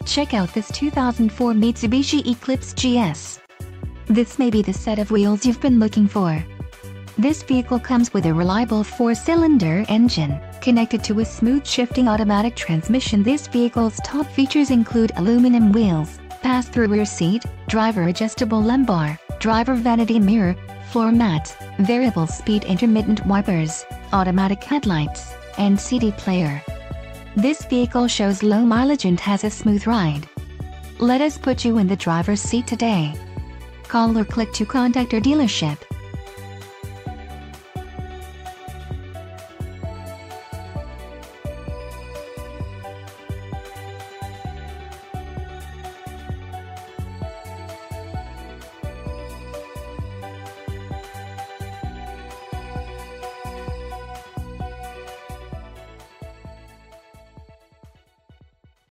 Check out this 2004 Mitsubishi Eclipse GS. This may be the set of wheels you've been looking for. This vehicle comes with a reliable 4-cylinder engine, connected to a smooth shifting automatic transmission. This vehicle's top features include aluminum wheels, pass-through rear seat, driver adjustable lumbar, driver vanity mirror, floor mat, variable speed intermittent wipers, automatic headlights, and CD player. This vehicle shows low mileage and has a smooth ride. Let us put you in the driver's seat today. Call or click to contact our dealership.